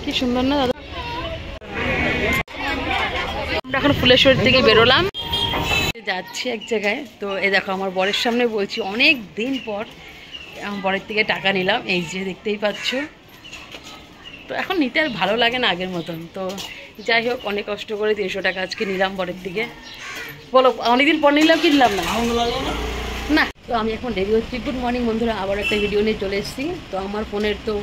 কি সুন্দর না দাদা। আমরা এখন ফুলেশ্বরী থেকে বেরোলাম, যাচ্ছি এক জায়গায়। তো এই দেখো আমার বরের সামনে বলছি, অনেক দিন পর আমার বরের থেকে টাকা নিলাম, এই যে দেখতেই পাচ্ছ। তো এখন নিতে আর ভালো লাগে না আগের মতন। তো যাই হোক, অনেক কষ্ট করে 300 টাকা আজকে নিলাম বরের থেকে। বলো অনেকদিন পর নিলাম, কি নিলাম না না। তো আমি এখন রেডি হচ্ছি। গুড মর্নিং বন্ধুরা, আবার একটা ভিডিও নিয়ে চলে এসেছি। তো আমার ফোনের তো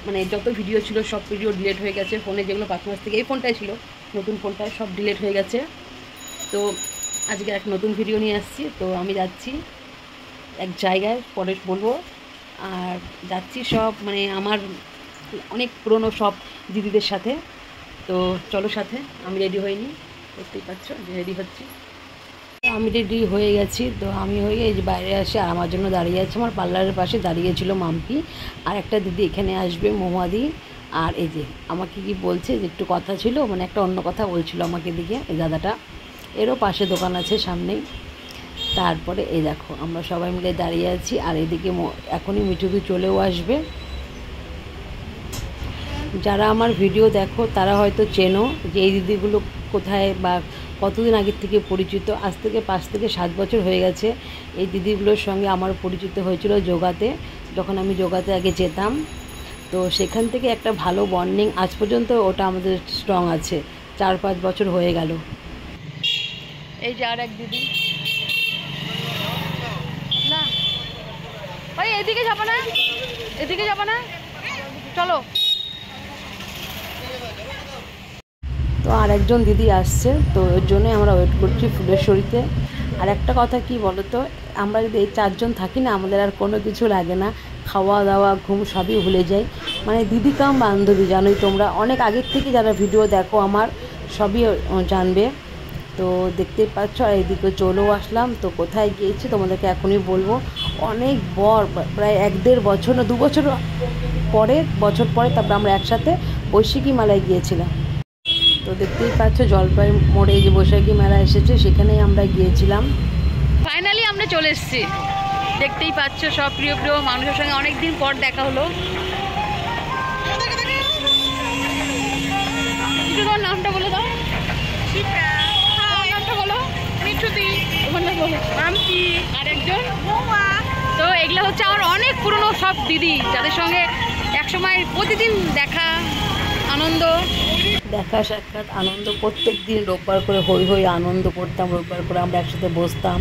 মানে যত ভিডিও ছিল সব ভিডিও ডিলিট হয়ে গেছে। ফোনে যেগুলো 5 মাস থেকে এই ফোনটাই ছিল, নতুন ফোনটায় সব ডিলিট হয়ে গেছে। তো আজকে এক নতুন ভিডিও নিয়ে আসছি। তো আমি যাচ্ছি এক জায়গায়, পরে বলবো। আর যাচ্ছি সব মানে আমার অনেক পুরনো সব দিদিদের সাথে। তো চলো সাথে, আমি রেডি হইনি, দেখতেই পাচ্ছ যে রেডি হচ্ছি। আমি রেডি হয়ে গেছি। তো আমি হয়ে এই যে বাইরে আসি, আর আমার জন্য দাঁড়িয়ে আছে, আমার পার্লারের পাশে দাঁড়িয়েছিল মাম্পি, আর একটা দিদি এখানে আসবে মহুয়াদি। আর এই যে আমাকে কি বলছে যে একটু কথা ছিল, মানে একটা অন্য কথা বলছিল আমাকে দিকে এই দাদাটা। এরও পাশে দোকান আছে সামনেই। তারপরে এই দেখো আমরা সবাই মিলে দাঁড়িয়ে আছি, আর এদিকে এখনই মিঠুদি চলেও আসবে। যারা আমার ভিডিও দেখো তারা হয়তো চেনো যে এই দিদিগুলো কোথায় বা কতদিন আগের থেকে পরিচিত। আজ থেকে 5 থেকে 7 বছর হয়ে গেছে এই দিদিগুলোর সঙ্গে আমার পরিচিত হয়েছিল যোগাতে, যখন আমি যোগাতে আগে যেতাম। তো সেখান থেকে একটা ভালো বন্ডিং আজ পর্যন্ত ওটা আমাদের স্ট্রং আছে। 4-5 বছর হয়ে গেল। এই যে আর এক দিদি, না ওই এদিকে যাবো না, এদিকে যাবো না, চলো। তো আর একজন দিদি আসছে, তো ওর জন্যই আমরা ওয়েট করছি ফুলেশ্বরীতে। আর একটা কথা কি বলো তো, আমরা যদি এই 4 জন থাকি না, আমাদের আর কোনো কিছু লাগে না, খাওয়া দাওয়া ঘুম সবই ভুলে যাই। মানে দিদি কাম বান্ধবী, জানোই তোমরা, অনেক আগের থেকে যারা ভিডিও দেখো আমার সবই জানবে। তো দেখতেই পাচ্ছ, আর এইদিকে চলেও আসলাম। তো কোথায় গিয়েছি তোমাদেরকে এখনই বলবো। অনেক প্রায় 1-1.5 বছর না 2 বছর পরে তারপরে আমরা একসাথে বৈশাখী মেলায় গিয়েছিলাম। তো দেখতেই পাচ্ছ জলপাই মোড়ে যে বৈশাখী মেলা এসেছে, সেখানেই আমরা গিয়েছিলাম। ফাইনালি আমরা চলে এসেছি, দেখতেই পাচ্ছ সব প্রিয় প্রিয় মানুষের সঙ্গে অনেক দিন পর দেখা হলো। তোমার নামটা বলে দাও। নামটা বলো। মিঠুদি। তোমার নাম বলো। মাম্পি। আর একজন তো এগুলো হচ্ছে আমার অনেক পুরনো সব দিদি, যাদের সঙ্গে একসময় প্রতিদিন দেখা সাক্ষাৎ আনন্দ। প্রত্যেক দিন রোববার করে হই হই আনন্দ করতাম, রোববার করে আমরা একসাথে বসতাম।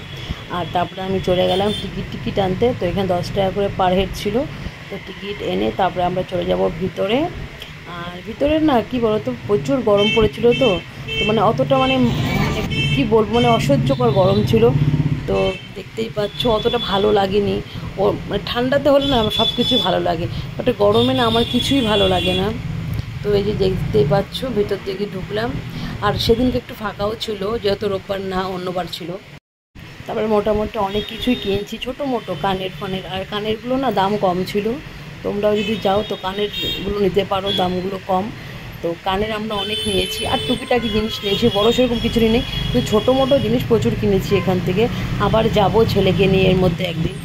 আর তারপরে আমি চলে গেলাম টিকিট আনতে। তো এখানে 10 টাকা করে পার হেড ছিল। তো টিকিট এনে তারপরে আমরা চলে যাব ভিতরে। আর ভিতরে না কি বলতো, প্রচুর গরম পড়েছিল। তো মানে অতটা মানে কি বলবো, মানে অসহ্যকর গরম ছিল। তো দেখতেই পাচ্ছ অতটা ভালো লাগেনি। ও মানে ঠান্ডাতে হলে না আমার সব কিছুই ভালো লাগে, বাট গরমে না আমার কিছুই ভালো লাগে না। তো এই যে দেখতেই পাচ্ছ ভিতর দিকে ঢুকলাম। আর সেদিনকে একটু ফাঁকাও ছিল, যেহেতু রোববার না অন্যবার ছিল। তারপরে মোটামুটি অনেক কিছুই কিনছি, ছোটো মোটো কানের। আর কানেরগুলো না দাম কম ছিল। তোমরাও যদি যাও তো কানেরগুলো নিতে পারো, দামগুলো কম। তো কানের আমরা অনেক নিয়েছি, আর টুকিটাকি জিনিস নিয়েছি, বড়ো সেরকম কিছু নেই, কিন্তু ছোটো মোটো জিনিস প্রচুর কিনেছি এখান থেকে। আবার যাব ছেলেকে নিয়ে এর মধ্যে একদিন।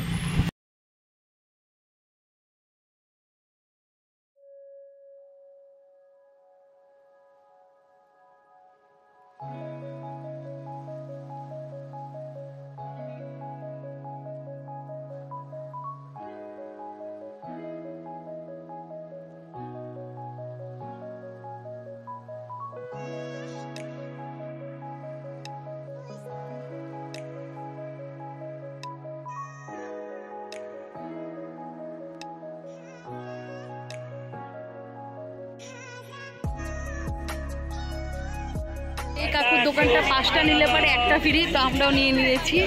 এই কাকুর দোকানটা 5টা নিলে পরে একটা ফ্রি, তো আমরাও নিয়ে নিয়েছি।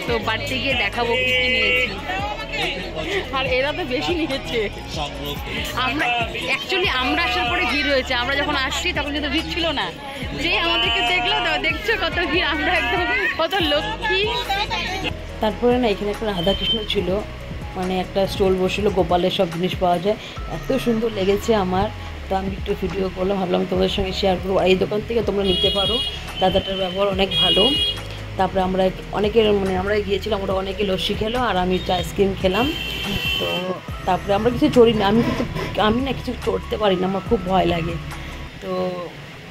তো বাড়িতে গিয়ে দেখাবো কি কি নিয়েছি। আর এরা তো বেশি নিয়েছে। আমরা আসার পরে ভিড় হয়েছে, আমরা যখন আসছি তখন কিন্তু ভিড় ছিল না। যে আমাদেরকে দেখলো, দেখছো কত ভিড়, আমরা একদম কত লক্ষ্মী। তারপরে না এখানে একটা রাধাকৃষ্ণ ছিল, মানে একটা স্টল বসছিল, গোপালের সব জিনিস পাওয়া যায়, এত সুন্দর লেগেছে আমার। তো আমি একটু ভিডিও করলাম, ভাবলাম তোমাদের সঙ্গে শেয়ার করবো। এই দোকান থেকে তোমরা নিতে পারো, দাদাটার ব্যবহার অনেক ভালো। তারপরে আমরা গিয়েছিলাম, আমরা অনেকে লস্যি খেলো, আর আমি আইসক্রিম খেলাম। তো তারপরে আমরা কিছু চড়ি না, আমি না কিছু চড়তে পারি না, আমার খুব ভয় লাগে। তো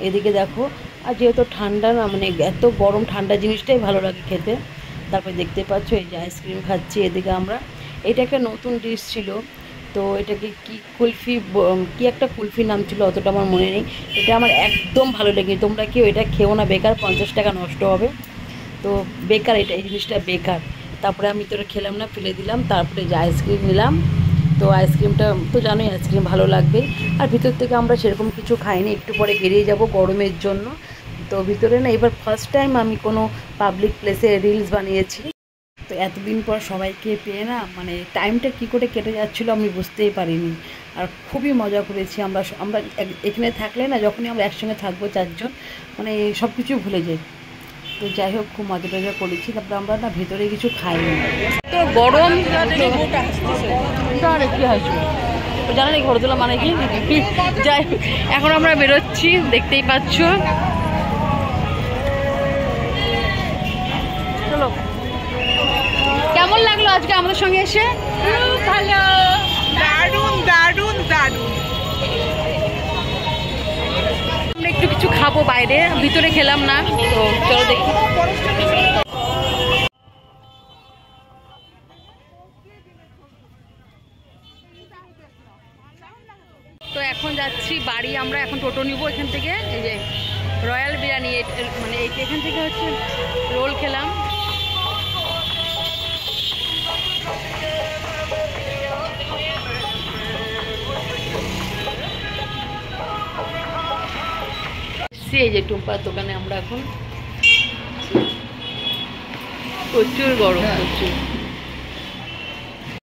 এদিকে দেখো, আর যেহেতু ঠান্ডা না, মানে এত গরম ঠান্ডা জিনিসটাই ভালো লাগে খেতে। তারপরে দেখতে পাচ্ছ এই যে আইসক্রিম খাচ্ছি এদিকে আমরা। এটা একটা নতুন ডিশ ছিল, তো এটাকে কি কুলফি, কি একটা কুলফি নাম ছিল, অতটা আমার মনে নেই। এটা আমার একদম ভালো লেগেনি, তোমরা কেউ এটা খেও না, বেকার, 50 টাকা নষ্ট হবে। তো বেকার, এটা এই জিনিসটা বেকার। তারপরে আমি তো এটা খেলাম না, ফেলে দিলাম। তারপরে যে আইসক্রিম নিলাম, তো আইসক্রিমটা তো জানোই আইসক্রিম ভালো লাগবে। আর ভিতর থেকে আমরা সেরকম কিছু খাইনি, একটু পরে বেরিয়ে যাব গরমের জন্য। তো ভিতরে না এবার ফার্স্ট টাইম আমি কোনো পাবলিক প্লেসে রিলস বানিয়েছি। তো এতদিন পর সবাইকে পেয়ে না, মানে টাইমটা কী করে কেটে যাচ্ছিলো আমি বুঝতেই পারিনি। আর খুবই মজা করেছি আমরা এখানে থাকলে না, যখনই আমরা একসঙ্গে থাকবো 4 জন, মানে সব কিছু ভুলে যাই। তো যাই হোক, খুব মজা টজা করেছি। তারপরে আমরা না ভেতরে কিছু খাইনি, তো গরম কি হাসবে জানা নেই, ঘর তোলা মানে কি। যাই হোক, এখন আমরা বেরোচ্ছি, দেখতেই পাচ্ছ। চলো, কেমন লাগলো আজকে আমাদের সঙ্গে এসে? খুব ভালো, দারুণ দারুণ দারুণ। আমরা একটু কিছু খাবো বাইরে, ভিতরে খেলাম না, তো চলো দেখি। তো এখন যাচ্ছি বাড়ি, আমরা এখন টোটো নিব এখান থেকে। এই যে রয়্যাল বিরিয়ানি, মানে এখান থেকে হচ্ছে রোল খেলাম। এই যে টুম্পার দোকানে আমরা এখন, প্রচুর গরম, প্রচুর।